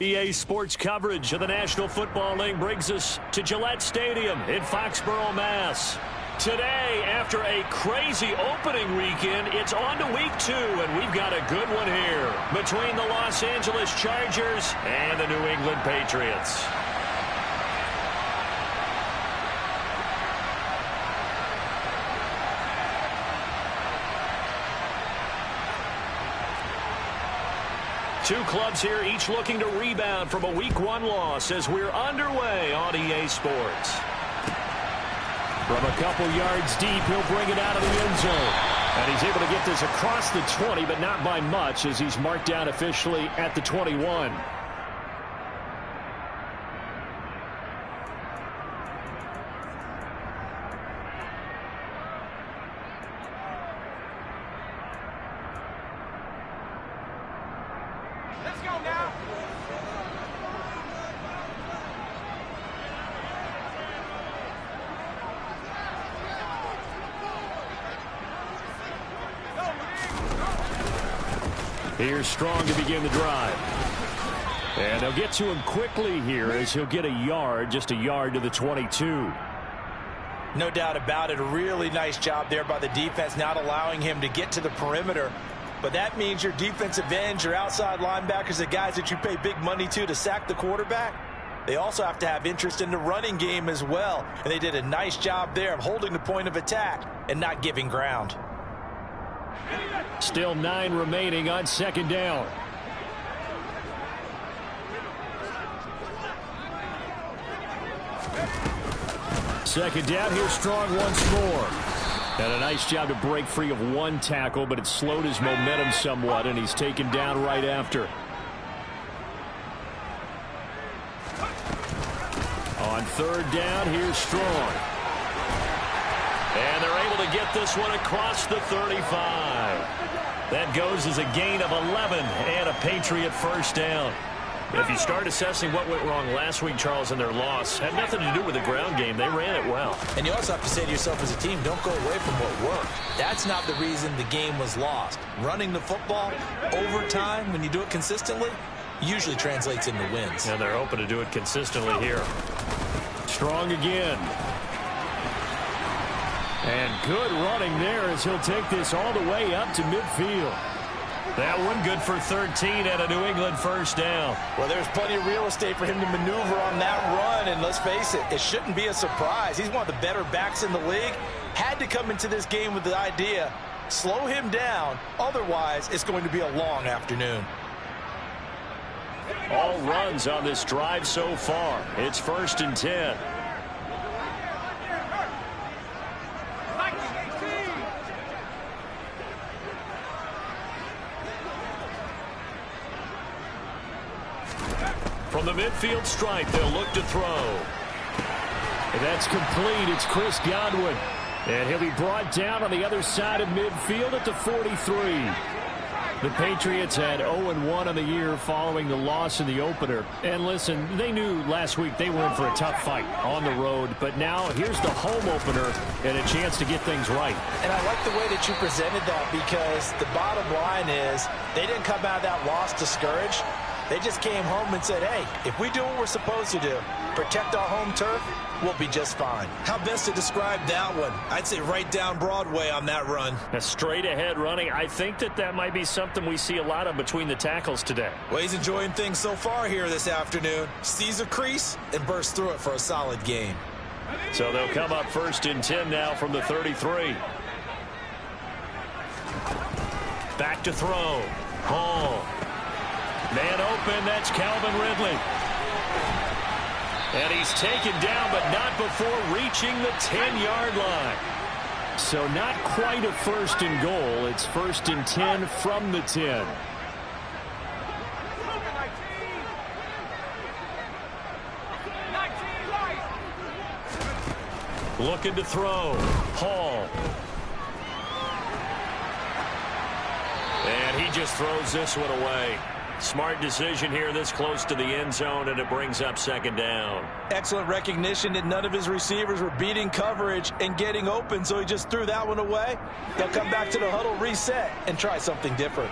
EA Sports coverage of the National Football League brings us to Gillette Stadium in Foxborough, Mass. Today, after a crazy opening weekend, it's on to week 2, and we've got a good one here between the Los Angeles Chargers and the New England Patriots. Two clubs here, each looking to rebound from a Week 1 loss as we're underway on EA Sports. From a couple yards deep, he'll bring it out of the end zone. And he's able to get this across the 20, but not by much as he's marked down officially at the 21. Here's Strong to begin the drive. And they'll get to him quickly here as he'll get a yard, just a yard to the 22. No doubt about it. A really nice job there by the defense, not allowing him to get to the perimeter. But that means your defensive ends, your outside linebackers, the guys that you pay big money to sack the quarterback, they also have to have interest in the running game as well. And they did a nice job there of holding the point of attack and not giving ground. Still 9 remaining on second down. Second down, here's Strong once more. And a nice job to break free of one tackle, but it slowed his momentum somewhat, and he's taken down right after. On third down, here's Strong. And they're able to get this one across the 35. That goes as a gain of 11 and a Patriot first down. If you start assessing what went wrong last week, Charles, in their loss, had nothing to do with the ground game. They ran it well. And you also have to say to yourself as a team, don't go away from what worked. That's not the reason the game was lost. Running the football over time, when you do it consistently, usually translates into wins. And they're hoping to do it consistently here. Strong again. And good running there as he'll take this all the way up to midfield. That one good for 13 and a New England first down. Well, there's plenty of real estate for him to maneuver on that run, and let's face it, it shouldn't be a surprise. He's one of the better backs in the league. Had to come into this game with the idea, slow him down, otherwise it's going to be a long afternoon. All runs on this drive so far. It's 1st and 10. From the midfield stripe, they'll look to throw. And that's complete. It's Chris Godwin. And he'll be brought down on the other side of midfield at the 43. The Patriots had 0-1 on the year following the loss in the opener. And listen, they knew last week they were in for a tough fight on the road. But now here's the home opener and a chance to get things right. And I like the way that you presented that, because the bottom line is they didn't come out of that loss discouraged. They just came home and said, hey, if we do what we're supposed to do, protect our home turf, we'll be just fine. How best to describe that one? I'd say right down Broadway on that run. A straight ahead running. I think that might be something we see a lot of between the tackles today. Well, he's enjoying things so far here this afternoon. Sees a crease and bursts through it for a solid gain. So they'll come up 1st and 10 now from the 33. Back to throw. Hall. Man open, that's Calvin Ridley. And he's taken down, but not before reaching the 10-yard line. So not quite a 1st and goal. It's 1st and 10 from the 10. Looking to throw. Hall. And he just throws this one away. Smart decision here this close to the end zone, and it brings up 2nd down. Excellent recognition that none of his receivers were beating coverage and getting open, so he just threw that one away. They'll come back to the huddle, reset, and try something different.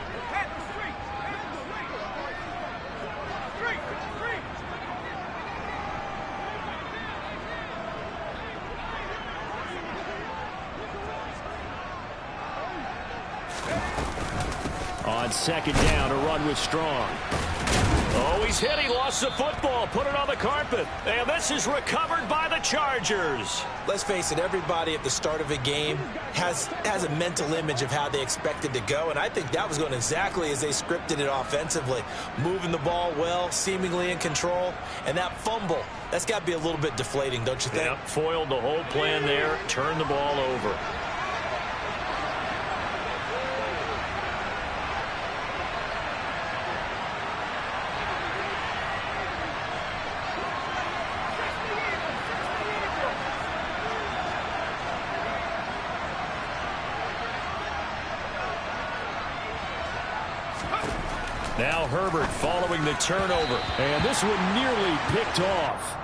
on second down to run with Strong. Oh, he's hit. He lost the football. Put it on the carpet. And this is recovered by the Chargers. Let's face it, everybody at the start of a game has a mental image of how they expect it to go, and I think that was going exactly as they scripted it offensively. Moving the ball well, seemingly in control, and that fumble, that's got to be a little bit deflating, don't you think? Yep, foiled the whole plan there, turned the ball over. Now Herbert following the turnover. And this one nearly picked off.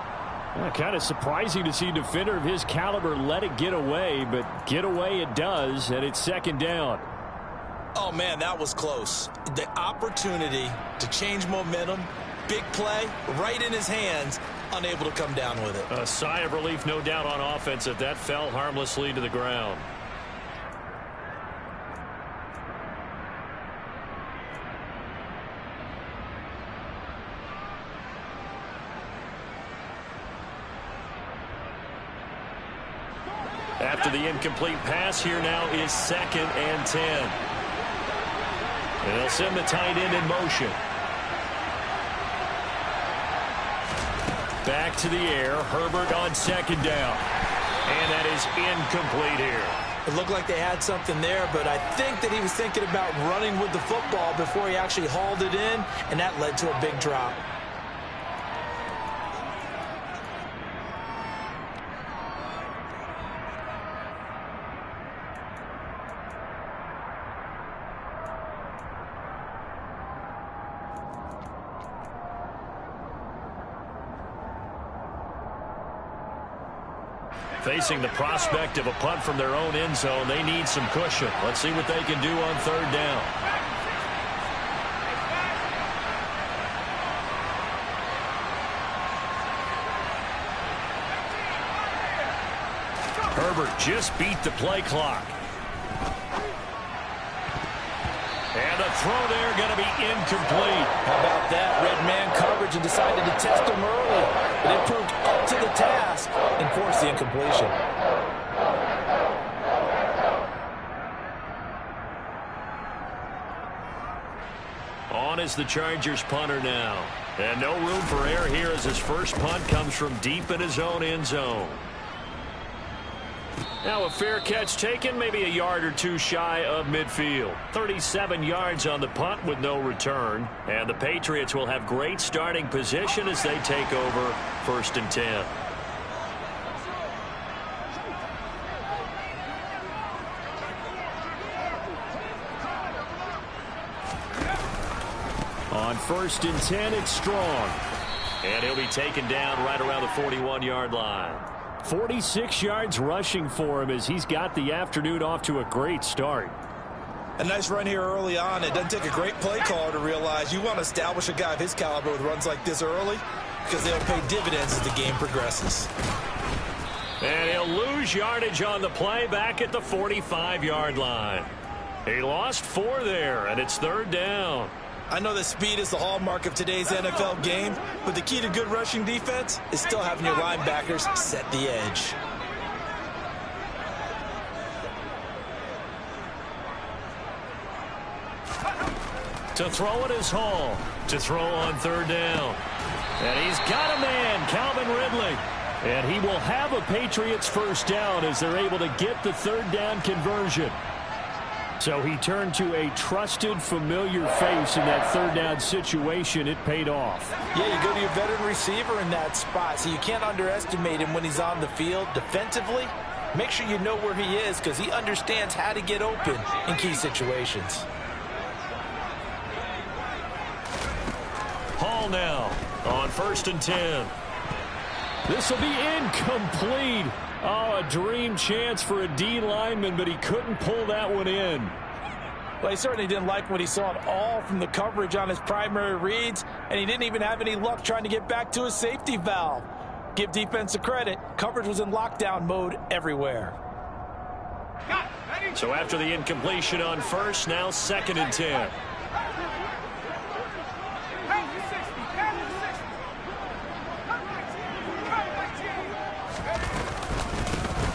Kind of surprising to see a defender of his caliber let it get away, but get away it does, and it's second down. Oh, man, that was close. The opportunity to change momentum, big play, right in his hands, unable to come down with it. A sigh of relief, no doubt, on offense if that fell harmlessly to the ground. After the incomplete pass, here now is 2nd and 10. And they'll send the tight end in motion. Back to the air. Herbert on second down. And that is incomplete here. It looked like they had something there, but I think that he was thinking about running with the football before he actually hauled it in, and that led to a big drop. Facing the prospect of a punt from their own end zone, they need some cushion. Let's see what they can do on third down. Herbert just beat the play clock. And the throw there going to be incomplete. How about that? Red man coverage and decided to test him early. But it proved up to the task and forced the incompletion. On is the Chargers punter now. And no room for error here as his first punt comes from deep in his own end zone. Now a fair catch taken, maybe a yard or two shy of midfield. 37 yards on the punt with no return. And the Patriots will have great starting position as they take over 1st and 10. On 1st and 10, it's Strong. And he'll be taken down right around the 41-yard line. 46 yards rushing for him as he's got the afternoon off to a great start. A nice run here early on. It doesn't take a great play caller to realize you want to establish a guy of his caliber with runs like this early because they'll pay dividends as the game progresses. And he'll lose yardage on the play back at the 45-yard line. He lost 4 there, and it's 3rd down. I know that speed is the hallmark of today's NFL game, but the key to good rushing defense is still having your linebackers set the edge. To throw it is Hall. To throw on 3rd down. And he's got a man, Calvin Ridley. And he will have a Patriots first down as they're able to get the 3rd down conversion. So he turned to a trusted, familiar face in that 3rd down situation. It paid off. Yeah, you go to your veteran receiver in that spot, so you can't underestimate him when he's on the field defensively. Make sure you know where he is because he understands how to get open in key situations. Hall now on 1st and 10. This will be incomplete. Oh, a dream chance for a D lineman, but he couldn't pull that one in. Well, he certainly didn't like what he saw at all from the coverage on his primary reads, and he didn't even have any luck trying to get back to his safety valve. Give defense a credit. Coverage was in lockdown mode everywhere. So after the incompletion on 1st, now 2nd and 10.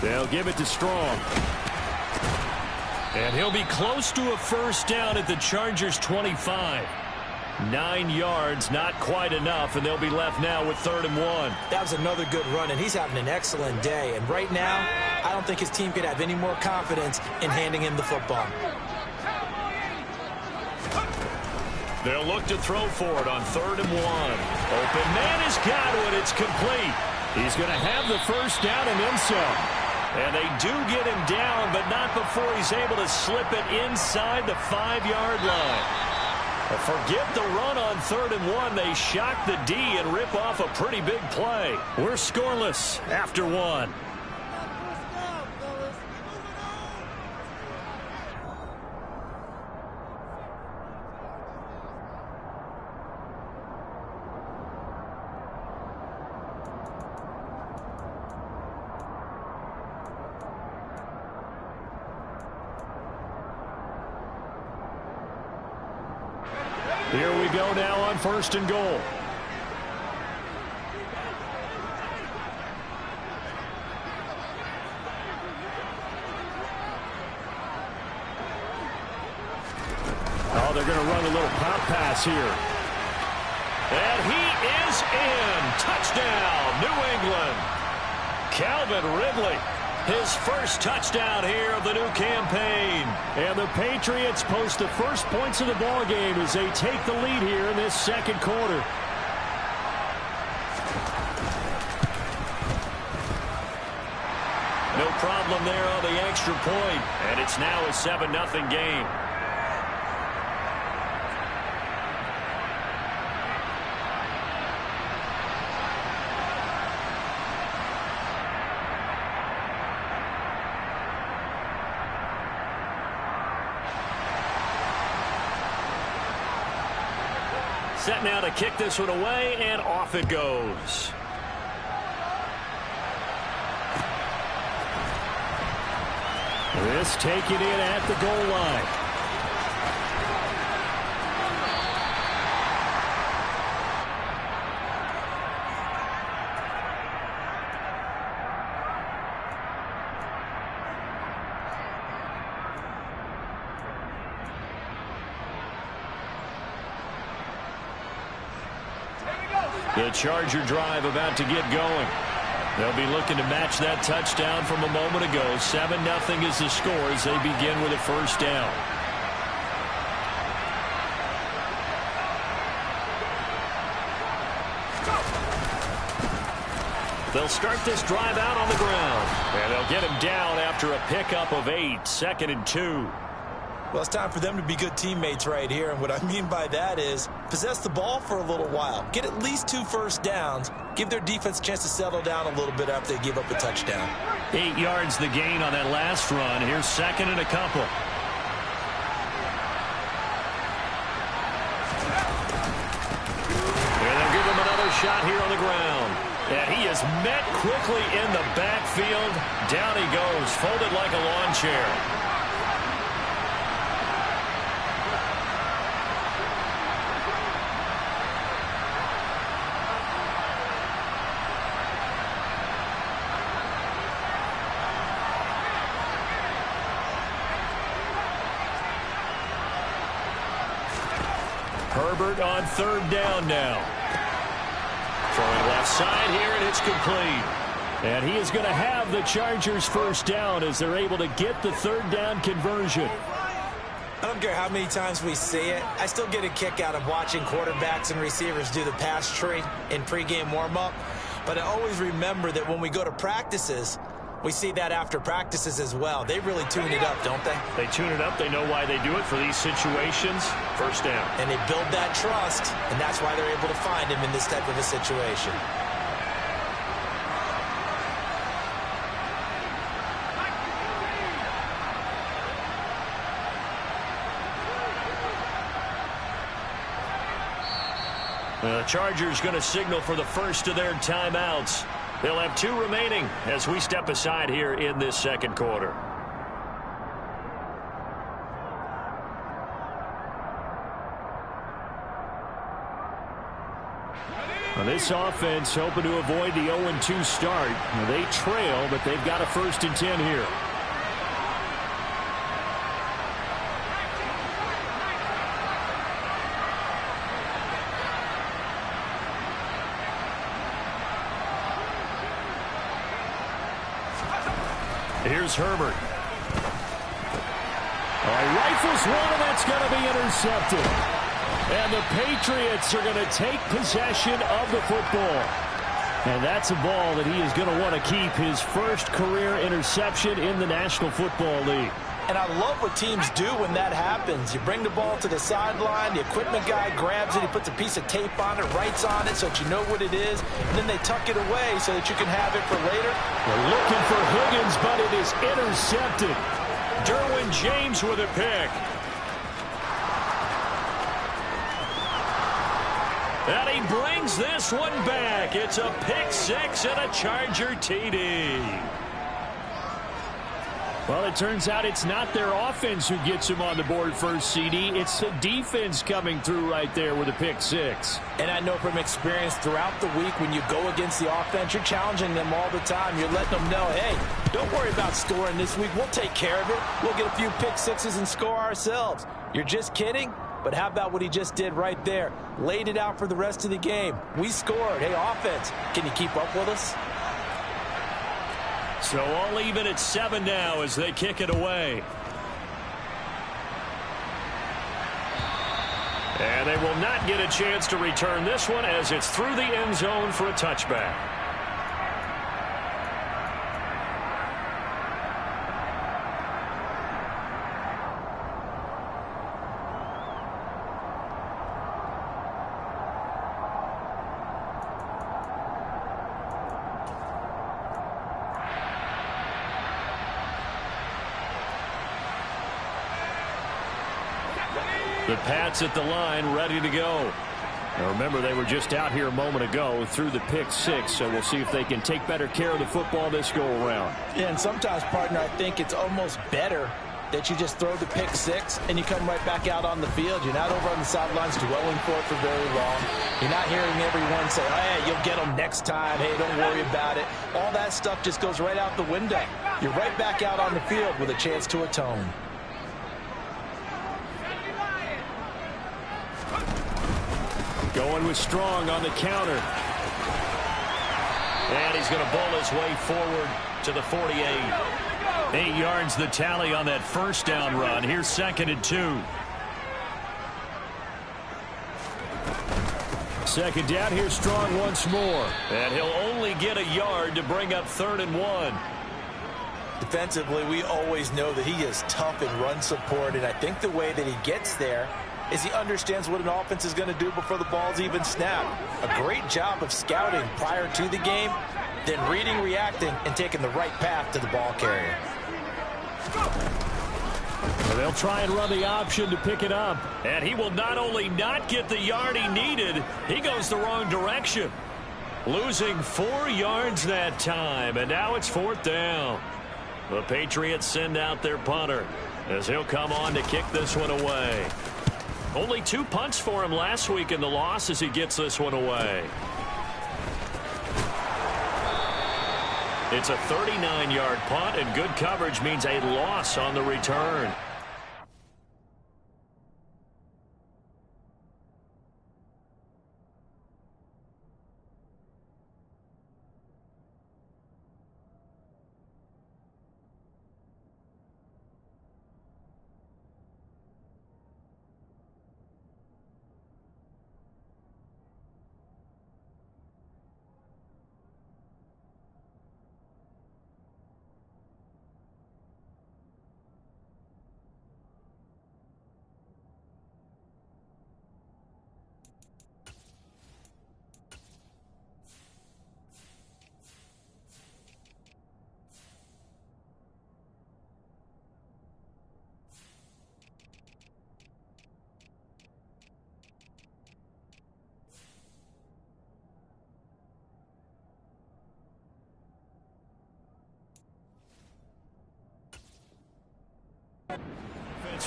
They'll give it to Strong. And he'll be close to a first down at the Chargers' 25. 9 yards, not quite enough, and they'll be left now with 3rd and 1. That was another good run, and he's having an excellent day. And right now, I don't think his team could have any more confidence in handing him the football. They'll look to throw for it on 3rd and 1. Open man is Godwin. It's complete. He's going to have the first down and then some. And they do get him down, but not before he's able to slip it inside the 5-yard line. Forget the run on 3rd and 1. They shock the D and rip off a pretty big play. We're scoreless after 1. Here we go now on 1st and goal. Oh, they're going to run a little pop pass here. And he is in. Touchdown, New England. Calvin Ridley. His first touchdown here of the new campaign. And the Patriots post the first points of the ball game as they take the lead here in this 2nd quarter. No problem there on the extra point. And it's now a 7-0 game. Set now to kick this one away, and off it goes. This taken in at the goal line. The Charger drive about to get going. They'll be looking to match that touchdown from a moment ago. 7-0 is the score as they begin with a first down. They'll start this drive out on the ground. And they'll get him down after a pickup of 8. 2nd and 2. Well, it's time for them to be good teammates right here. And what I mean by that is possess the ball for a little while. Get at least 2 first downs. Give their defense a chance to settle down a little bit after they give up a touchdown. 8 yards the gain on that last run. Here's 2nd and a couple. And they'll give him another shot here on the ground. And he is met quickly in the backfield. Down he goes, folded like a lawn chair. Herbert on 3rd down now. Throwing left side here, and it's complete. And he is going to have the Chargers first down as they're able to get the 3rd down conversion. I don't care how many times we see it. I still get a kick out of watching quarterbacks and receivers do the pass tree in pregame warm-up. But I always remember that when we go to practices, we see that after practices as well. They really tune it up, don't they? They tune it up. They know why they do it for these situations. First down. And they build that trust, and that's why they're able to find him in this type of a situation. The Chargers going to signal for the first of their timeouts. They'll have 2 remaining as we step aside here in this 2nd quarter. Well, this offense hoping to avoid the 0-2 start. Well, they trail, but they've got a 1st and 10 here. Here's Herbert. Rifles one, and that's going to be intercepted. And the Patriots are going to take possession of the football. And that's a ball that he is going to want to keep, his first career interception in the National Football League. And I love what teams do when that happens. You bring the ball to the sideline, the equipment guy grabs it, he puts a piece of tape on it, writes on it so that you know what it is, and then they tuck it away so that you can have it for later. They're looking for Higgins, but it is intercepted. Derwin James with a pick. And he brings this one back. It's a pick six and a Charger TD. Well, it turns out it's not their offense who gets him on the board first, CD. It's the defense coming through right there with a pick six. And I know from experience throughout the week when you go against the offense, you're challenging them all the time. You're letting them know, hey, don't worry about scoring this week. We'll take care of it. We'll get a few pick sixes and score ourselves. You're just kidding? But how about what he just did right there? Laid it out for the rest of the game. We scored. Hey, offense, can you keep up with us? So all even at 7 now as they kick it away. And they will not get a chance to return this one as it's through the end zone for a touchback. The Pats at the line, ready to go. Now remember, they were just out here a moment ago through the pick six, so we'll see if they can take better care of the football this go-around. Yeah, and sometimes, partner, I think it's almost better that you just throw the pick six and you come right back out on the field. You're not over on the sidelines dwelling for it for very long. You're not hearing everyone say, oh, hey, you'll get them next time. Hey, don't worry about it. All that stuff just goes right out the window. You're right back out on the field with a chance to atone. Going with Strong on the counter. And he's going to bowl his way forward to the 48. 8 yards the tally on that first down run. Here's 2nd and 2. 2nd down. Here's Strong once more. And he'll only get a yard to bring up 3rd and 1. Defensively, we always know that he is tough in run support, and I think the way that he gets there is he understands what an offense is going to do before the ball's even snapped. A great job of scouting prior to the game, then reading, reacting, and taking the right path to the ball carrier. Well, they'll try and run the option to pick it up. And he will not only not get the yard he needed, he goes the wrong direction. Losing 4 yards that time, and now it's 4th down. The Patriots send out their punter as he'll come on to kick this one away. Only 2 punts for him last week in the loss as he gets this one away. It's a 39-yard punt, and good coverage means a loss on the return.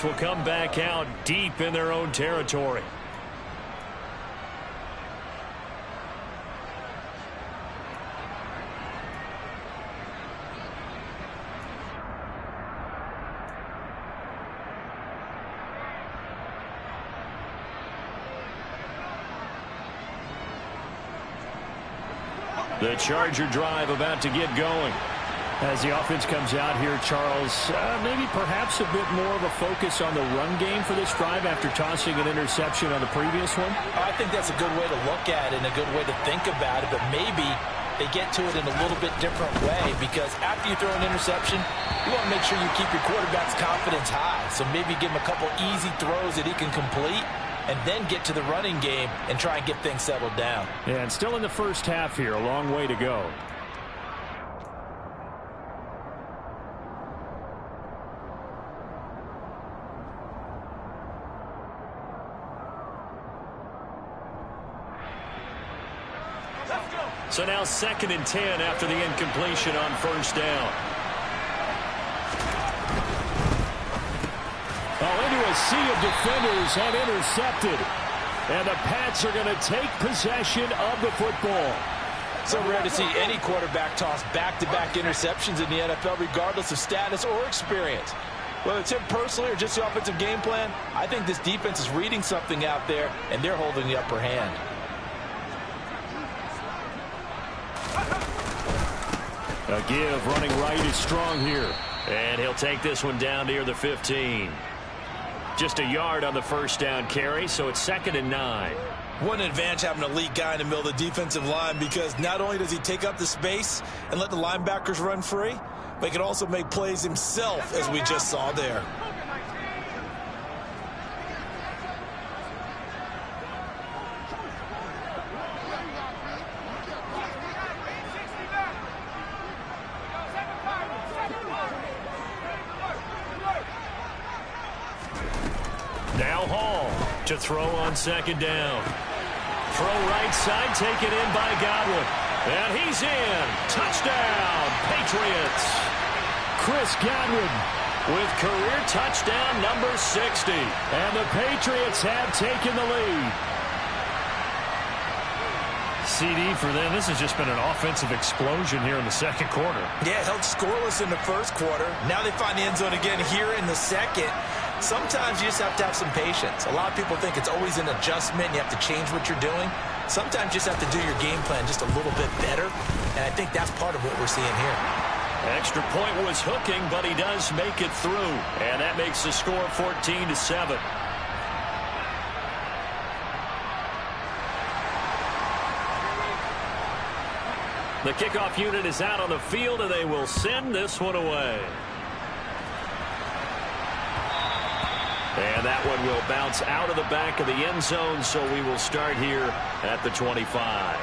Will come back out deep in their own territory. The Charger drive about to get going. As the offense comes out here, Charles, maybe perhaps a bit more of a focus on the run game for this drive after tossing an interception on the previous one? I think that's a good way to look at it and a good way to think about it, but maybe they get to it in a little bit different way, because after you throw an interception, you want to make sure you keep your quarterback's confidence high. So maybe give him a couple easy throws that he can complete and then get to the running game and try and get things settled down. Yeah, and still in the first half here, a long way to go. So now 2nd and 10 after the incompletion on first down. Oh, into a sea of defenders and intercepted. And the Pats are going to take possession of the football. So rare to see any quarterback toss back-to-back interceptions in the NFL, regardless of status or experience. Whether it's him personally or just the offensive game plan, I think this defense is reading something out there, and they're holding the upper hand. A give running right is strong here. And he'll take this one down near the 15. Just a yard on the first down carry, so it's 2nd and 9. What an advantage having an elite guy in the middle of the defensive line, because not only does he take up the space and let the linebackers run free, but he can also make plays himself, as we just saw there. Now Hall to throw on 2nd down. Throw right side, taken in by Godwin. And he's in. Touchdown, Patriots. Chris Godwin with career touchdown number 60. And the Patriots have taken the lead. CD for them. This has just been an offensive explosion here in the second quarter. Yeah, held scoreless in the first quarter. Now they find the end zone again here in the second. Sometimes you just have to have some patience. A lot of people think it's always an adjustment. You have to change what you're doing. Sometimes you just have to do your game plan just a little bit better. And I think that's part of what we're seeing here. Extra point was hooking, but he does make it through. And that makes the score 14-7. The kickoff unit is out on the field, and they will send this one away. And that one will bounce out of the back of the end zone, so we will start here at the 25.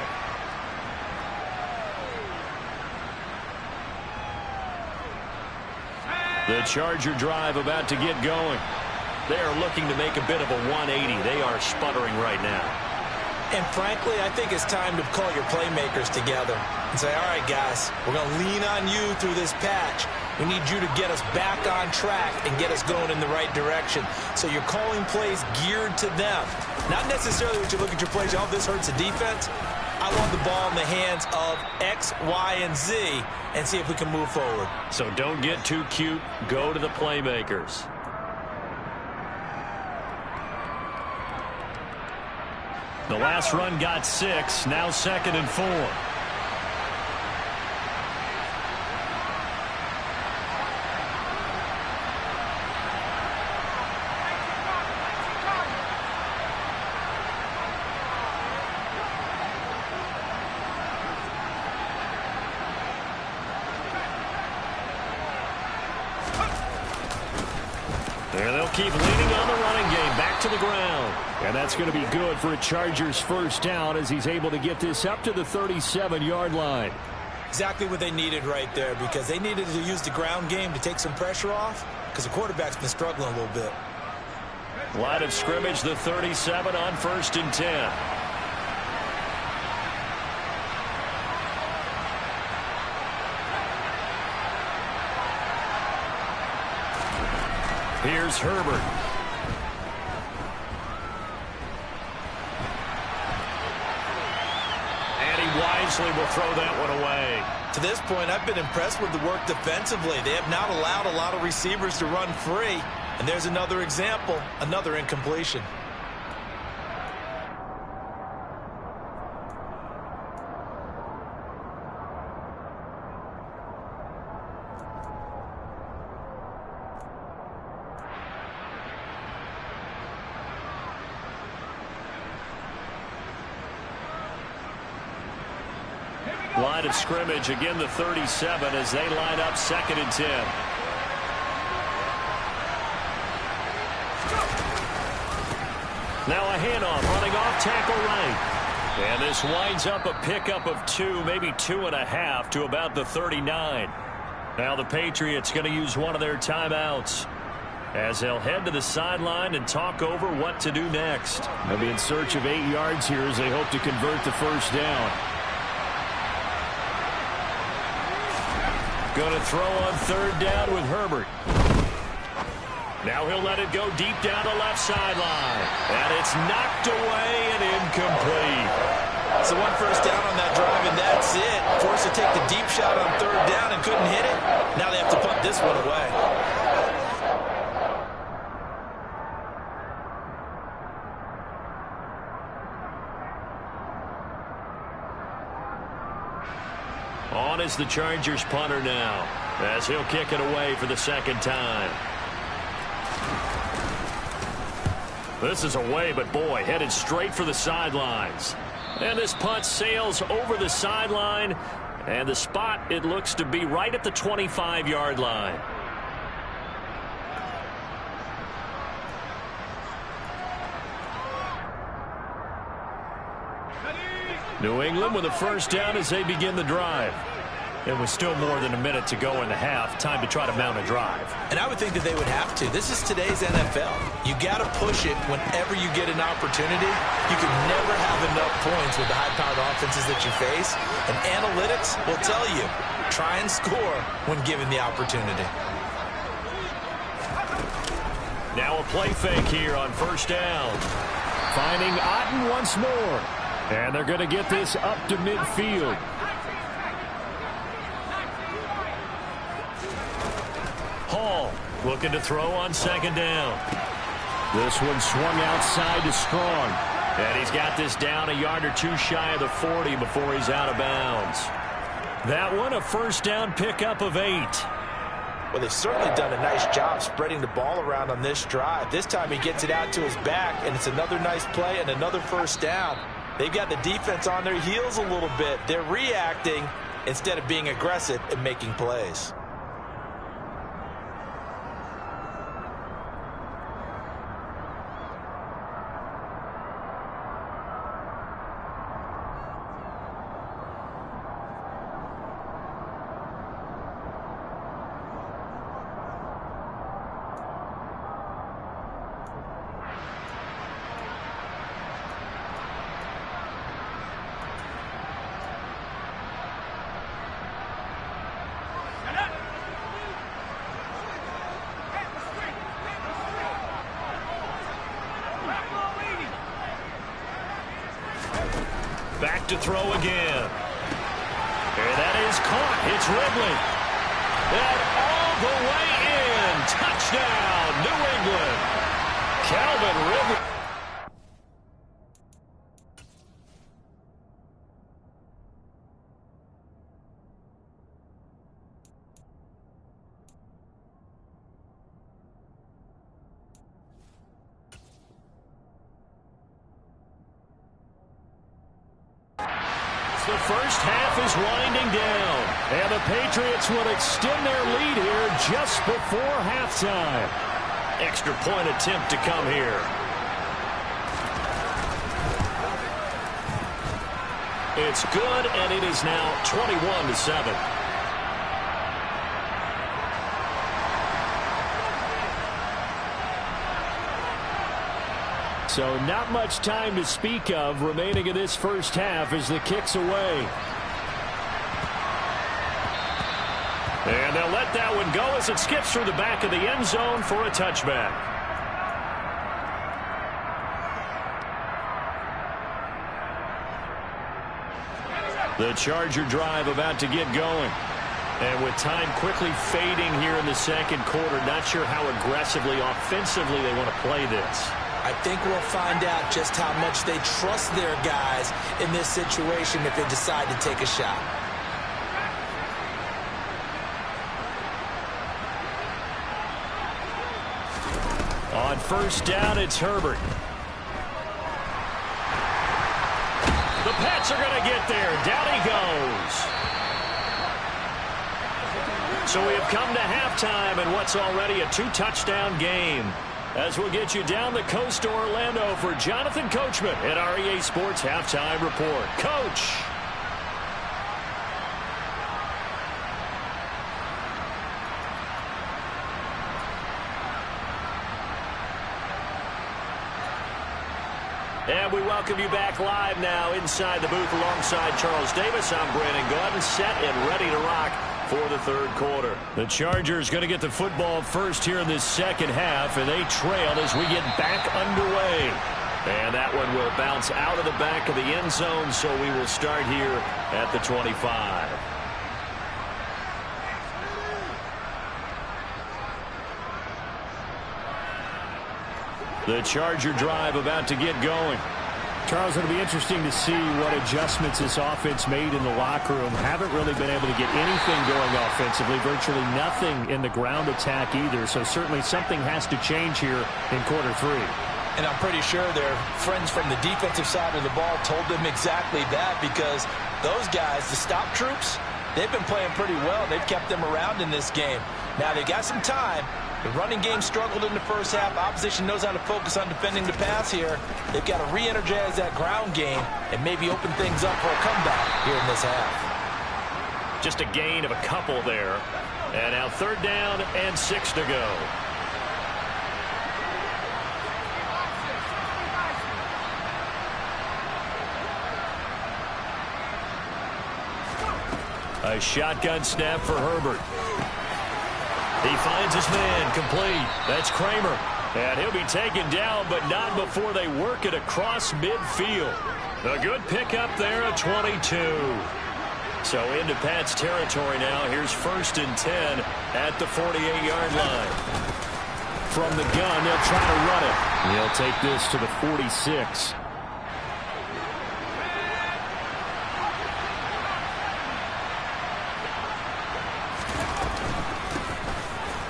The Charger drive about to get going. They are looking to make a bit of a 180. They are sputtering right now. And frankly, I think it's time to call your playmakers together and say, all right, guys, we're going to lean on you through this patch. We need you to get us back on track and get us going in the right direction. So you're calling plays geared to them. Not necessarily when you look at your plays, oh, this hurts the defense. I want the ball in the hands of X, Y, and Z and see if we can move forward. So don't get too cute. Go to the playmakers. The last run got 6. Now 2nd and 4. There they'll keep leaning on the running game. Back to the ground. And that's going to be good for a Chargers first down as he's able to get this up to the 37-yard line. Exactly what they needed right there, because they needed to use the ground game to take some pressure off, because the quarterback's been struggling a little bit. Line of scrimmage, the 37 on 1st and 10. Here's Herbert. And he wisely will throw that one away. To this point, I've been impressed with the work defensively. They have not allowed a lot of receivers to run free. And there's another example, another incompletion. line of scrimmage. Again, the 37 as they line up 2nd and 10. Now a handoff running off tackle right. And this winds up a pickup of 2, maybe 2.5 to about the 39. Now the Patriots going to use one of their timeouts as they'll head to the sideline and talk over what to do next. They'll be in search of 8 yards here as they hope to convert the first down. Going to throw on 3rd down with Herbert. Now he'll let it go deep down the left sideline. And it's knocked away and incomplete. So 1 first down on that drive, and that's it. Forced to take the deep shot on 3rd down and couldn't hit it. Now they have to punt this one away. On is the Chargers punter now, as he'll kick it away for the 2nd time. This is away, but boy, headed straight for the sidelines. And this punt sails over the sideline, and the spot, it looks to be right at the 25-yard line. New England with a first down as they begin the drive. It was still more than a minute to go in the half. Time to try to mount a drive. And I would think that they would have to. This is today's NFL. You got to push it whenever you get an opportunity. You can never have enough points with the high-powered offenses that you face. And analytics will tell you, try and score when given the opportunity. Now a play fake here on first down. Finding Otten once more. And they're going to get this up to midfield. Hall looking to throw on 2nd down. This one swung outside to Strong. And he's got this down a yard or 2 shy of the 40 before he's out of bounds. That one a first down pickup of 8. Well, they've certainly done a nice job spreading the ball around on this drive. This time he gets it out to his back, and it's another nice play and another first down. They've got the defense on their heels a little bit. They're reacting instead of being aggressive and making plays. Back to throw again. And that is caught. It's Ridley. And all the way in. Touchdown, New England. Calvin Ridley. The first half is winding down, and the Patriots will extend their lead here just before halftime. Extra point attempt to come here. It's good, and it is now 21-7. So not much time to speak of remaining in this first half as the kick's away. And they'll let that one go as it skips through the back of the end zone for a touchback. The Charger drive about to get going. And with time quickly fading here in the second quarter, not sure how aggressively, offensively they want to play this. I think we'll find out just how much they trust their guys in this situation if they decide to take a shot. On first down, it's Herbert. The Pats are going to get there. Down he goes. So we have come to halftime in what's already a 2-touchdown game. As we'll get you down the coast to Orlando for Jonathan Coachman at our EA Sports Halftime Report. Coach. And we welcome you back live now inside the booth alongside Charles Davis. I'm Brandon Gordon, set and ready to rock for the third quarter. The Chargers going to get the football first here in this second half, and they trail as we get back underway. And that one will bounce out of the back of the end zone, so we will start here at the 25. The Charger drive about to get going. Charles, it'll be interesting to see what adjustments this offense made in the locker room. Haven't really been able to get anything going offensively, virtually nothing in the ground attack either. So certainly something has to change here in quarter three. And I'm pretty sure their friends from the defensive side of the ball told them exactly that, because those guys, the stop troops, they've been playing pretty well. They've kept them around in this game. Now they got some time. The running game struggled in the first half. Opposition knows how to focus on defending the pass here. They've got to re-energize that ground game and maybe open things up for a comeback here in this half. Just a gain of a couple there. And now 3rd down and 6 to go. A shotgun snap for Herbert. He finds his man, complete. That's Kramer. And he'll be taken down, but not before they work it across midfield. A good pickup there at 22. So into Pat's territory now. Here's 1st and 10 at the 48-yard line. From the gun, they'll try to run it. He'll take this to the 46.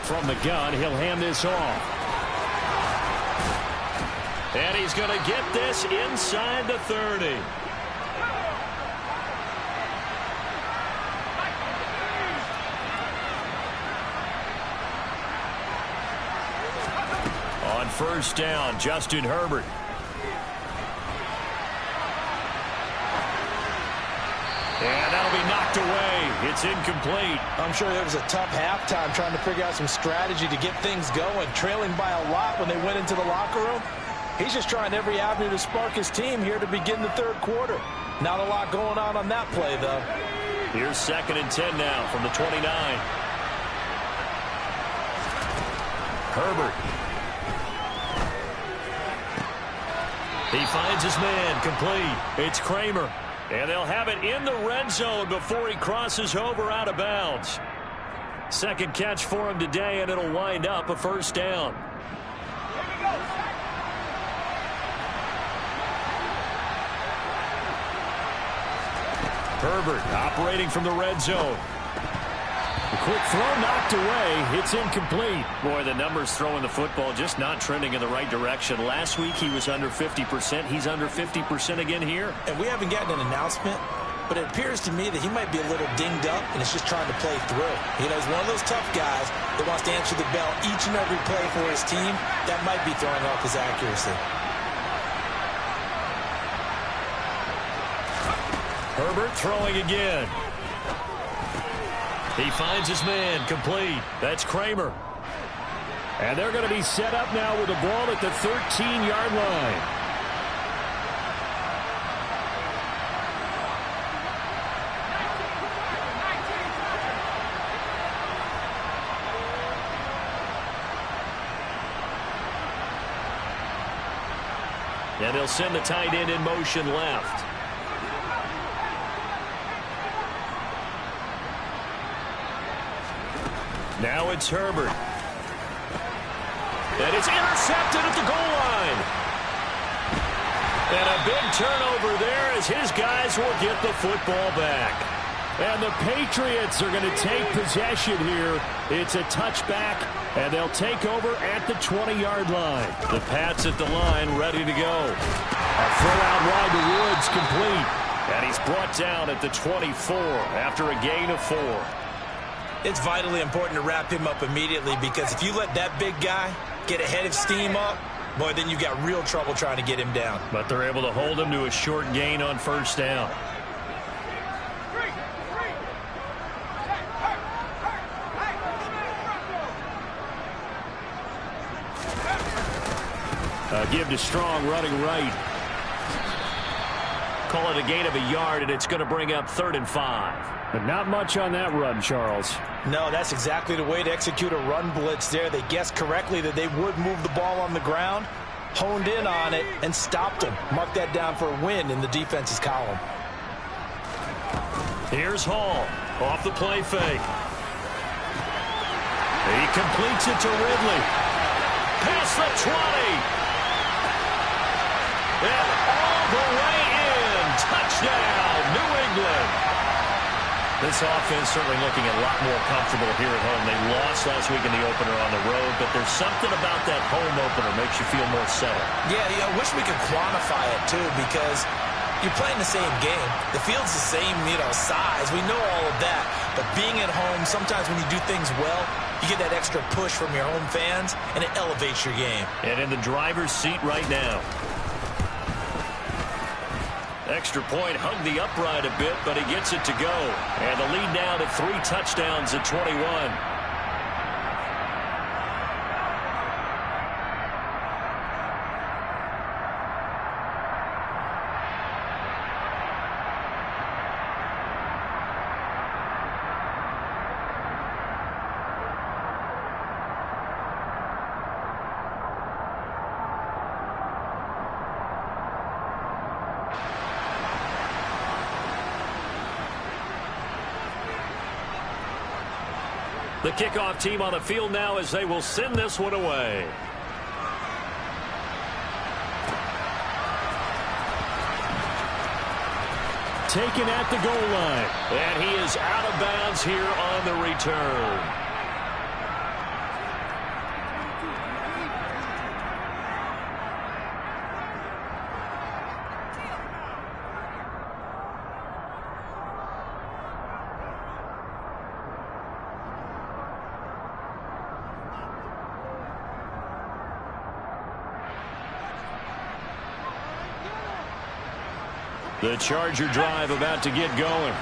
From the gun, he'll hand this off. And he's going to get this inside the 30. On 1st down, Justin Herbert. And that'll be knocked away. It's incomplete. I'm sure it was a tough halftime trying to figure out some strategy to get things going. Trailing by a lot when they went into the locker room. He's just trying every avenue to spark his team here to begin the 3rd quarter. Not a lot going on that play, though. Here's 2nd and 10 now from the 29. Herbert. He finds his man, complete. It's Kramer. And they'll have it in the red zone before he crosses over out of bounds. 2nd catch for him today, and it'll wind up a 1st down. Herbert operating from the red zone. A quick throw knocked away. It's incomplete. Boy, the numbers throwing the football just not trending in the right direction. Last week he was under 50%. He's under 50% again here. And we haven't gotten an announcement, but it appears to me that he might be a little dinged up and is just trying to play through. You know, he's one of those tough guys that wants to answer the bell each and every play for his team. That might be throwing off his accuracy. Herbert throwing again. He finds his man, complete. That's Kramer. And they're going to be set up now with the ball at the 13-yard line. And they'll send the tight end in motion left. Now it's Herbert. And it's intercepted at the goal line. And a big turnover there as his guys will get the football back. And the Patriots are going to take possession here. It's a touchback, and they'll take over at the 20-yard line. The Pats at the line ready to go. A throw out wide to Woods, complete. And he's brought down at the 24 after a gain of 4. It's vitally important to wrap him up immediately, because if you let that big guy get a head of steam up, boy, then you've got real trouble trying to get him down. But they're able to hold him to a short gain on first down. Give to Strong, running right. Call it a gain of a yard, and it's going to bring up 3rd and 5. But not much on that run, Charles. No, that's exactly the way to execute a run blitz there. They guessed correctly that they would move the ball on the ground, honed in on it, and stopped them. Mark that down for a win in the defense's column. Here's Hall off the play fake. He completes it to Ridley. Past the 20. And all the way in. Touchdown, New England. This offense certainly looking a lot more comfortable here at home. They lost last week in the opener on the road, but there's something about that home opener makes you feel more settled. Yeah, I wish we could quantify it, too, because you're playing the same game. The field's the same, size. We know all of that. But being at home, sometimes when you do things well, you get that extra push from your home fans, and it elevates your game. And in the driver's seat right now. Extra point, hugged the upright a bit, but he gets it to go. And the lead now to 3 touchdowns at 21. The kickoff team on the field now as they will send this one away. Taken at the goal line. And he is out of bounds here on the return. The Charger drive about to get going.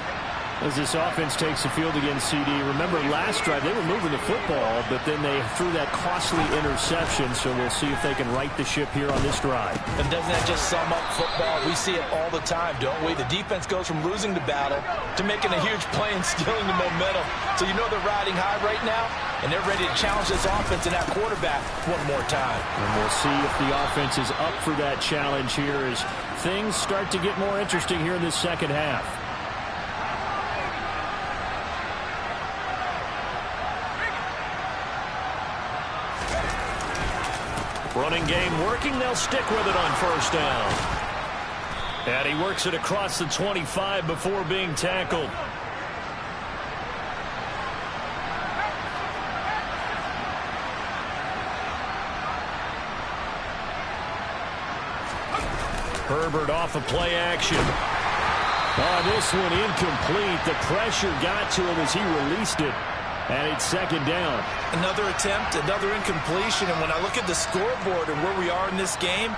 As this offense takes the field against CD. Remember last drive they were moving the football, but then they threw that costly interception, so we'll see if they can right the ship here on this drive. And doesn't that just sum up football? We see it all the time, don't we? The defense goes from losing the battle to making a huge play and stealing the momentum. So you know they're riding high right now, and they're ready to challenge this offense and that quarterback one more time. And we'll see if the offense is up for that challenge here as things start to get more interesting here in this second half. Running game working. They'll stick with it on first down. And he works it across the 25 before being tackled. Herbert off of play action. This one incomplete. The pressure got to him as he released it. And it's second down. Another attempt, another incompletion. And when I look at the scoreboard and where we are in this game,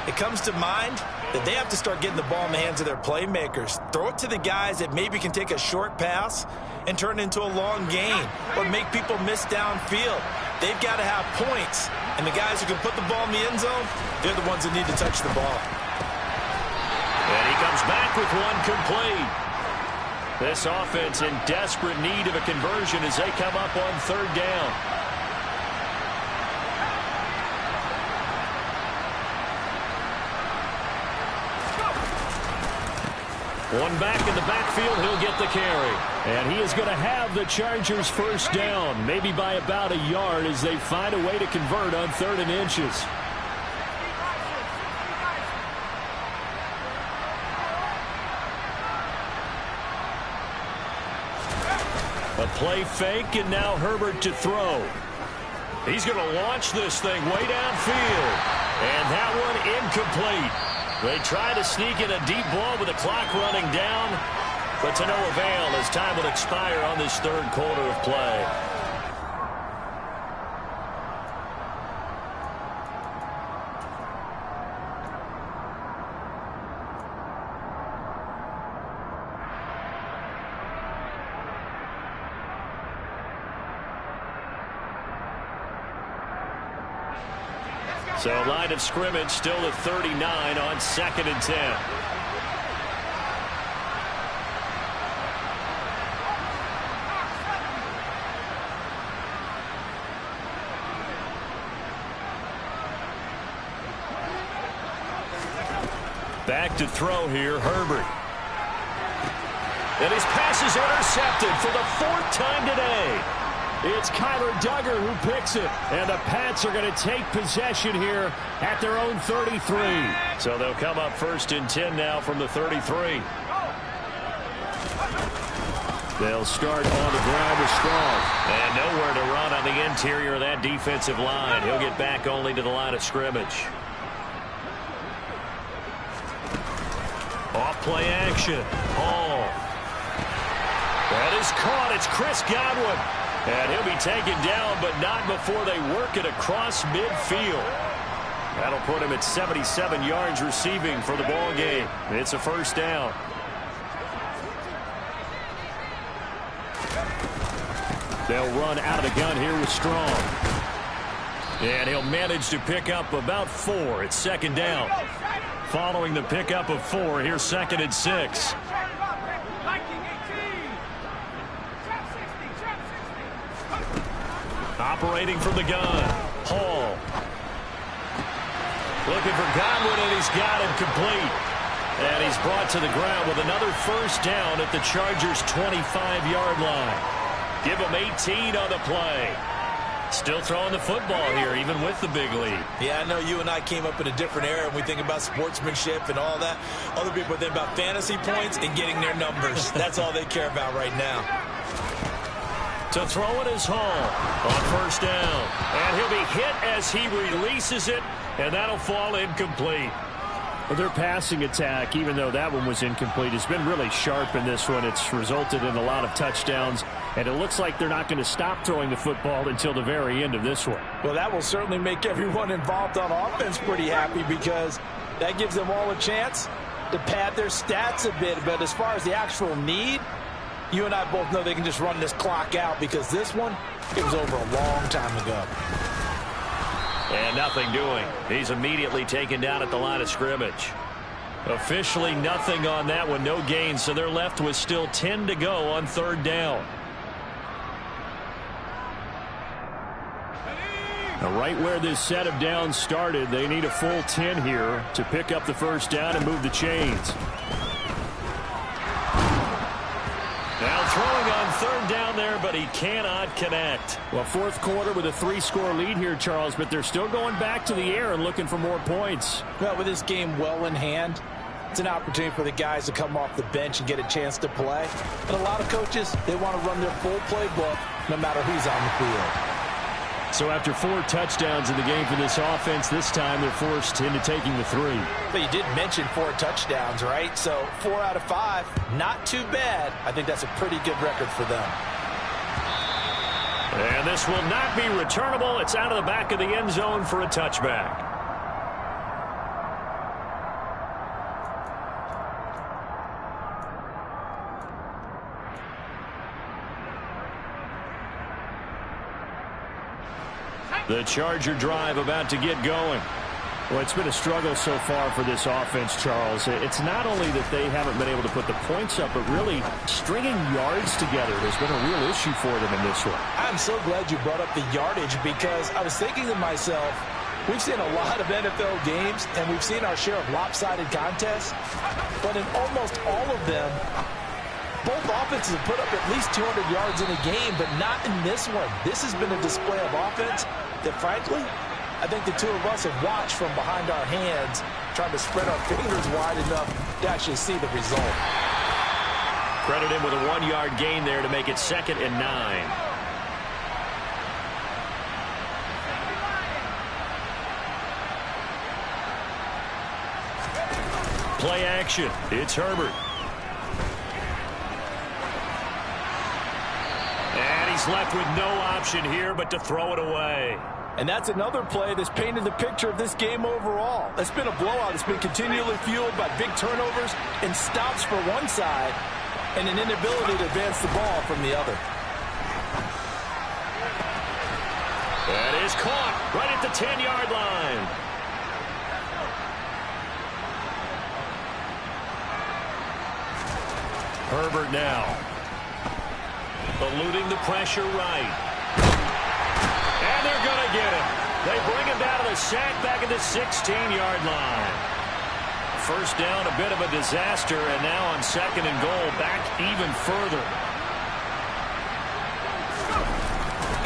it comes to mind that they have to start getting the ball in the hands of their playmakers. Throw it to the guys that maybe can take a short pass and turn it into a long gain or make people miss downfield. They've got to have points. And the guys who can put the ball in the end zone, they're the ones that need to touch the ball. And he comes back with one complete. This offense in desperate need of a conversion as they come up on third down. One back in the backfield, he'll get the carry. And he is going to have the Chargers first down, maybe by about a yard as they find a way to convert on 3rd and inches. A play fake, and now Herbert to throw. He's going to launch this thing way downfield. And that one incomplete. They try to sneak in a deep ball with the clock running down. but to no avail as time will expire on this third quarter of play. So line of scrimmage still at 39 on 2nd and 10. Back to throw here, Herbert. And his pass is intercepted for the 4th time today. It's Kyler Duggar who picks it. And the Pats are going to take possession here at their own 33. So they'll come up 1st and 10 now from the 33. They'll start on the ground with Strong. And nowhere to run on the interior of that defensive line. He'll get back only to the line of scrimmage. Off play action. Hall. That is caught. It's Chris Godwin. And he'll be taken down, but not before they work it across midfield. That'll put him at 77 yards receiving for the ball game. It's a 1st down. They'll run out of the gun here with Strong. And he'll manage to pick up about 4 at 2nd down. Following the pickup of 4, here's 2nd and 6. Operating from the gun. Hall. Looking for Godwin, and he's got him complete. And he's brought to the ground with another 1st down at the Chargers' 25-yard line. Give him 18 on the play. Still throwing the football here, even with the big lead. Yeah, I know you and I came up in a different era, and we think about sportsmanship and all that. Other people think about fantasy points and getting their numbers. That's all they care about right now. To throw it is Hall on 1st down. And he'll be hit as he releases it, and that'll fall incomplete. Well, their passing attack, even though that one was incomplete, has been really sharp in this one. It's resulted in a lot of touchdowns, and it looks like they're not going to stop throwing the football until the very end of this one. Well, that will certainly make everyone involved on offense pretty happy, because that gives them all a chance to pad their stats a bit. But as far as the actual need, you and I both know they can just run this clock out, because this one, it was over a long time ago. And nothing doing. He's immediately taken down at the line of scrimmage. Officially nothing on that one, no gain, so they're left with still 10 to go on 3rd down. Now, right where this set of downs started, they need a full 10 here to pick up the 1st down and move the chains. Now throwing on 3rd down there, but he cannot connect. Well, 4th quarter with a 3-score lead here, Charles, but they're still going back to the air and looking for more points. Well, with this game well in hand, it's an opportunity for the guys to come off the bench and get a chance to play. And a lot of coaches, they want to run their full playbook no matter who's on the field. So after 4 touchdowns in the game for this offense, this time they're forced into taking the 3. But you did mention 4 touchdowns, right? So 4 out of 5, not too bad. I think that's a pretty good record for them. And this will not be returnable. It's out of the back of the end zone for a touchback. The Charger drive about to get going. Well, it's been a struggle so far for this offense, Charles. It's not only that they haven't been able to put the points up, but really stringing yards together has been a real issue for them in this one. I'm so glad you brought up the yardage, because I was thinking to myself, we've seen a lot of NFL games, and we've seen our share of lopsided contests, but in almost all of them, both offenses have put up at least 200 yards in a game, but not in this one. This has been a display of offense that, frankly, I think the two of us have watched from behind our hands, trying to spread our fingers wide enough to actually see the result. Credit him with a 1-yard gain there to make it 2nd and 9. Play action. It's Herbert. He's left with no option here but to throw it away. And that's another play that's painted the picture of this game overall. It's been a blowout. It's been continually fueled by big turnovers and stops for one side and an inability to advance the ball from the other. That is caught right at the 10-yard line. Herbert now. Eluding the pressure right. And they're going to get him. They bring him down to the sack back at the 16-yard line. First down, a bit of a disaster, and now on second and goal, back even further.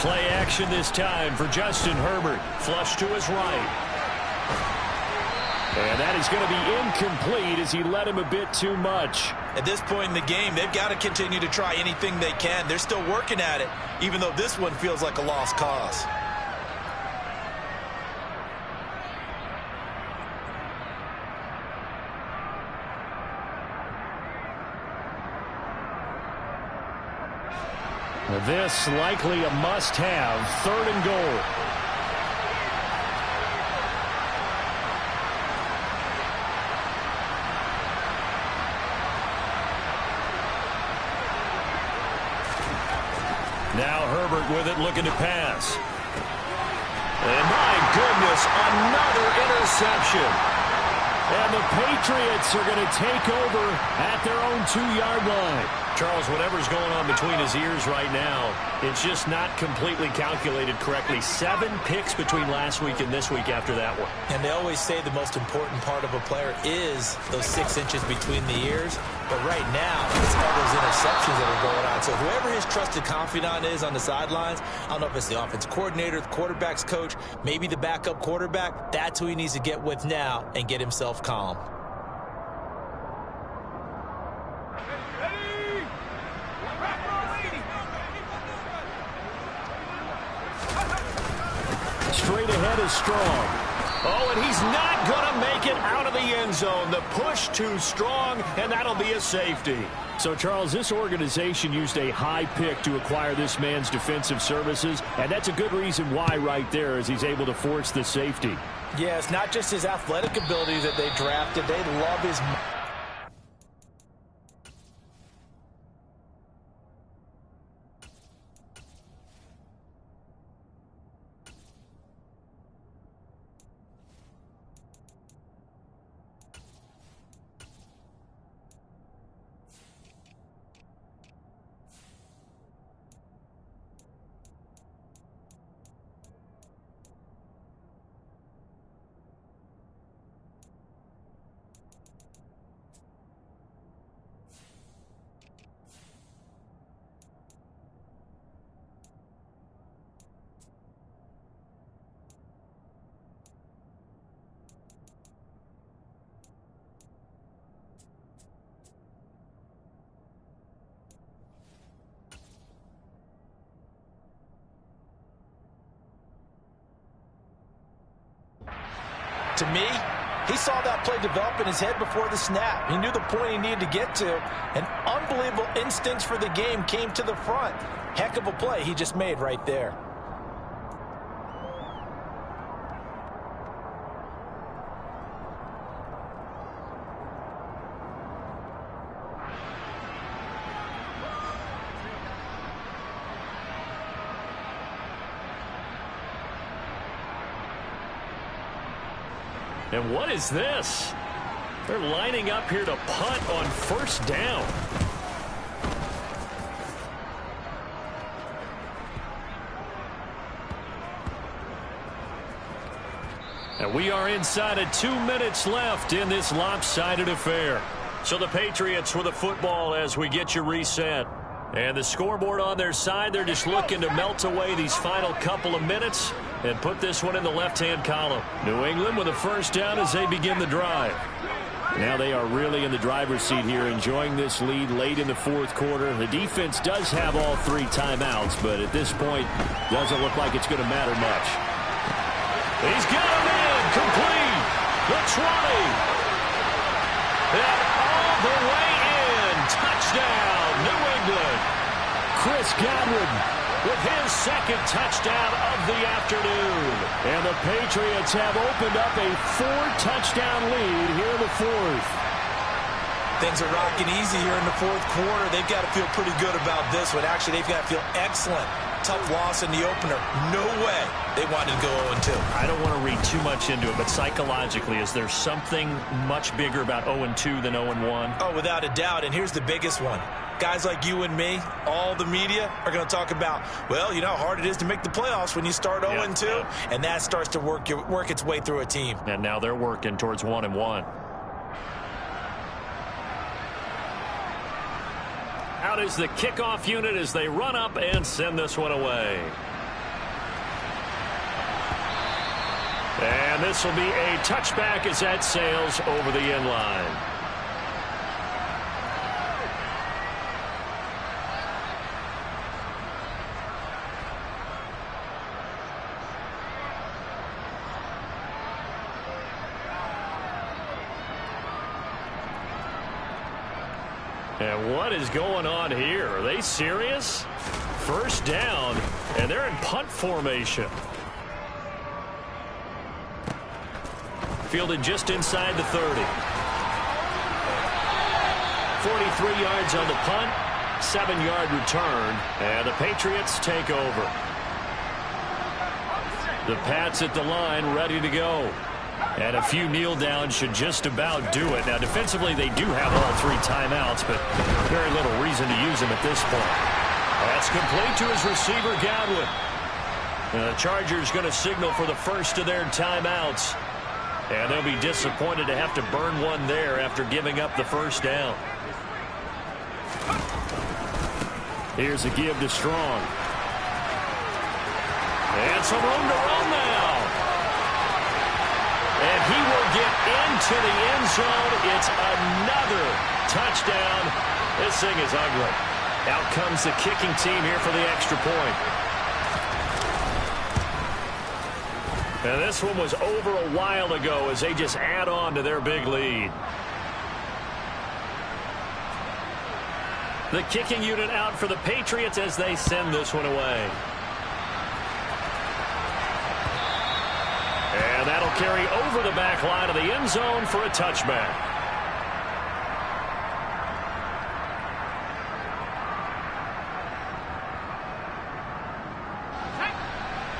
Play action this time for Justin Herbert. Flush to his right. And that is going to be incomplete as he led him a bit too much. At this point in the game, they've got to continue to try anything they can. They're still working at it, even though this one feels like a lost cause. This likely a must-have, third and goal. Now Herbert with it, looking to pass. And my goodness, another interception. And the Patriots are going to take over at their own 2-yard line. Charles, whatever's going on between his ears right now, it's just not completely calculated correctly. 7 picks between last week and this week after that one. And they always say the most important part of a player is those 6 inches between the ears. But right now, it's all those interceptions that are going on. So whoever his trusted confidant is on the sidelines, I don't know if it's the offense coordinator, the quarterback's coach, maybe the backup quarterback, that's who he needs to get with now and get himself calm. Straight ahead is Strong. Oh, and he's not going to make it out of the end zone. The push too strong, and that'll be a safety. So, Charles, this organization used a high pick to acquire this man's defensive services, and that's a good reason why right there, as he's able to force the safety. Yeah, it's not just his athletic ability that they drafted. They love his... To me, he saw that play develop in his head before the snap. He knew the point he needed to get to, and unbelievable instincts for the game came to the front. Heck of a play he just made right there. And what is this? They're lining up here to punt on first down. And we are inside of 2 minutes left in this lopsided affair. So the Patriots with the football as we get you reset. And the scoreboard on their side, they're just looking to melt away these final couple of minutes and put this one in the left-hand column. New England with a first down as they begin the drive. Now they are really in the driver's seat here, enjoying this lead late in the fourth quarter. The defense does have all 3 timeouts, but at this point, doesn't look like it's going to matter much. He's got him in, complete. The 20. And all the way in. Touchdown, New England. Chris Godwin with his second touchdown of the afternoon. And the Patriots have opened up a 4-touchdown lead here in the fourth. Things are rocking easy here in the fourth quarter. They've got to feel pretty good about this one. Actually, they've got to feel excellent. Tough loss in the opener. No way they wanted to go 0-2. I don't want to read too much into it, but psychologically, is there something much bigger about 0-2 than 0-1? Oh, without a doubt. And here's the biggest one. Guys like you and me, all the media, are going to talk about, well, you know how hard it is to make the playoffs when you start 0-2, and that starts to work its way through a team. And now they're working towards 1-1. Out is the kickoff unit as they run up and send this one away. And this will be a touchback as that sails over the end line. And what is going on here? Are they serious? First down, and they're in punt formation. Fielded just inside the 30. 43 yards on the punt, 7-yard return, and the Patriots take over. The Pats at the line, ready to go. And a few kneel downs should just about do it. Now, defensively, they do have all 3 timeouts, but very little reason to use them at this point. That's complete to his receiver, Godwin. The Chargers going to signal for the first of their timeouts. And they'll be disappointed to have to burn one there after giving up the first down. Here's a give to Strong. And some room to run now. And he will get into the end zone. It's another touchdown. This thing is ugly. Out comes the kicking team here for the extra point. And this one was over a while ago as they just add on to their big lead. The kicking unit out for the Patriots as they send this one away. And that'll carry over the back line of the end zone for a touchback.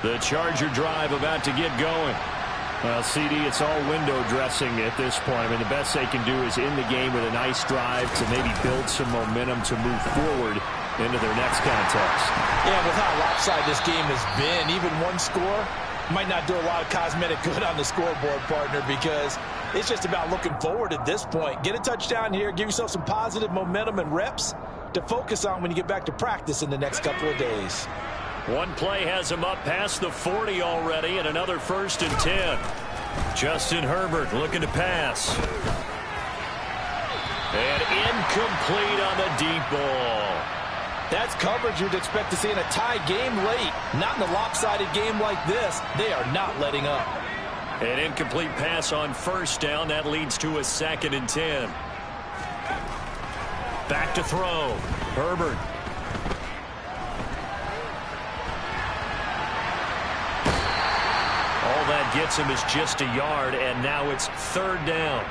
The Charger drive about to get going. Well, CD, it's all window dressing at this point. I mean, the best they can do is end the game with a nice drive to maybe build some momentum to move forward into their next contest. Yeah, with how lopsided this game has been, even one score might not do a lot of cosmetic good on the scoreboard, partner, because it's just about looking forward at this point. Get a touchdown here, give yourself some positive momentum and reps to focus on when you get back to practice in the next couple of days. One play has him up past the 40 already, and another 1st and 10. Justin Herbert looking to pass. And incomplete on the deep ball. That's coverage you'd expect to see in a tie game late. Not in a lopsided game like this. They are not letting up. An incomplete pass on 1st down. That leads to a 2nd and 10. Back to throw. Herbert. All that gets him is just a yard, and now it's 3rd down.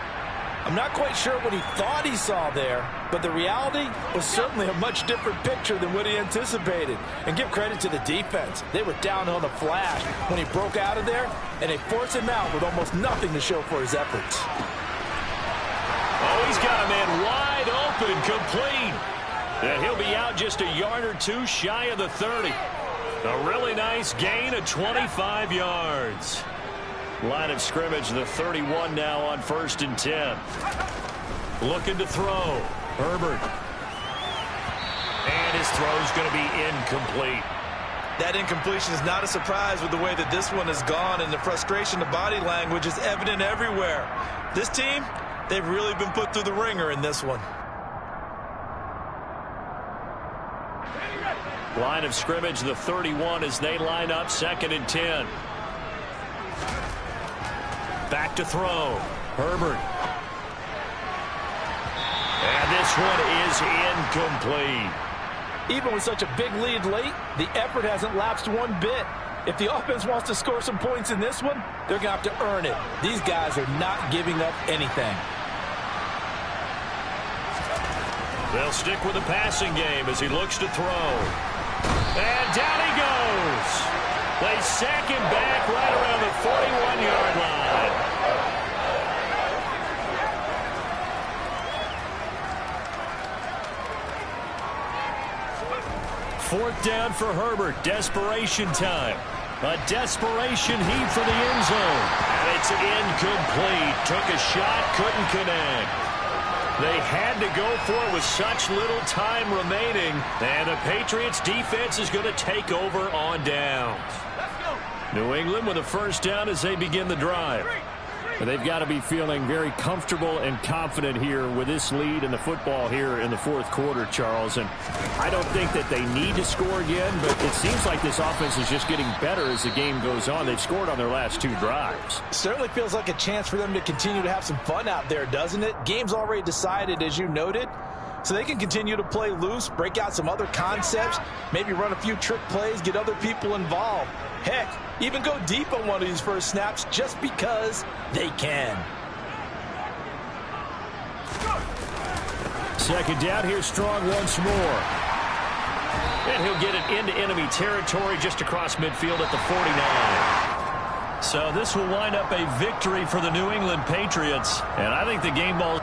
I'm not quite sure what he thought he saw there, but the reality was certainly a much different picture than what he anticipated. And give credit to the defense. They were down on the flash when he broke out of there, and they forced him out with almost nothing to show for his efforts. Oh, he's got a man wide open, complete. And he'll be out just a yard or 2 shy of the 30. A really nice gain of 25 yards. Line of scrimmage, the 31 now on 1st and 10. Looking to throw. Herbert. And his throw's going to be incomplete. That incompletion is not a surprise with the way that this one has gone, and the frustration of body language is evident everywhere. This team, they've really been put through the ringer in this one. Line of scrimmage, the 31 as they line up, 2nd and 10. Back to throw. Herbert. And this one is incomplete. Even with such a big lead late, the effort hasn't lapsed one bit. If the offense wants to score some points in this one, they're going to have to earn it. These guys are not giving up anything. They'll stick with the passing game as he looks to throw. And down he goes. They sack him back right around the 41-yard line. Fourth down for Herbert. Desperation time. A desperation heave for the end zone. And it's incomplete. Took a shot, couldn't connect. They had to go for it with such little time remaining. And the Patriots defense is going to take over on downs. New England with a first down as they begin the drive. They've got to be feeling very comfortable and confident here with this lead in the football here in the fourth quarter, Charles. And I don't think that they need to score again, but it seems like this offense is just getting better as the game goes on. They've scored on their last two drives. Certainly feels like a chance for them to continue to have some fun out there, doesn't it? Game's already decided, as you noted. So they can continue to play loose, break out some other concepts, maybe run a few trick plays, get other people involved. Heck, even go deep on one of these first snaps just because they can. Second down here, Strong once more. And he'll get it into enemy territory just across midfield at the 49. So this will wind up a victory for the New England Patriots. And I think the game ball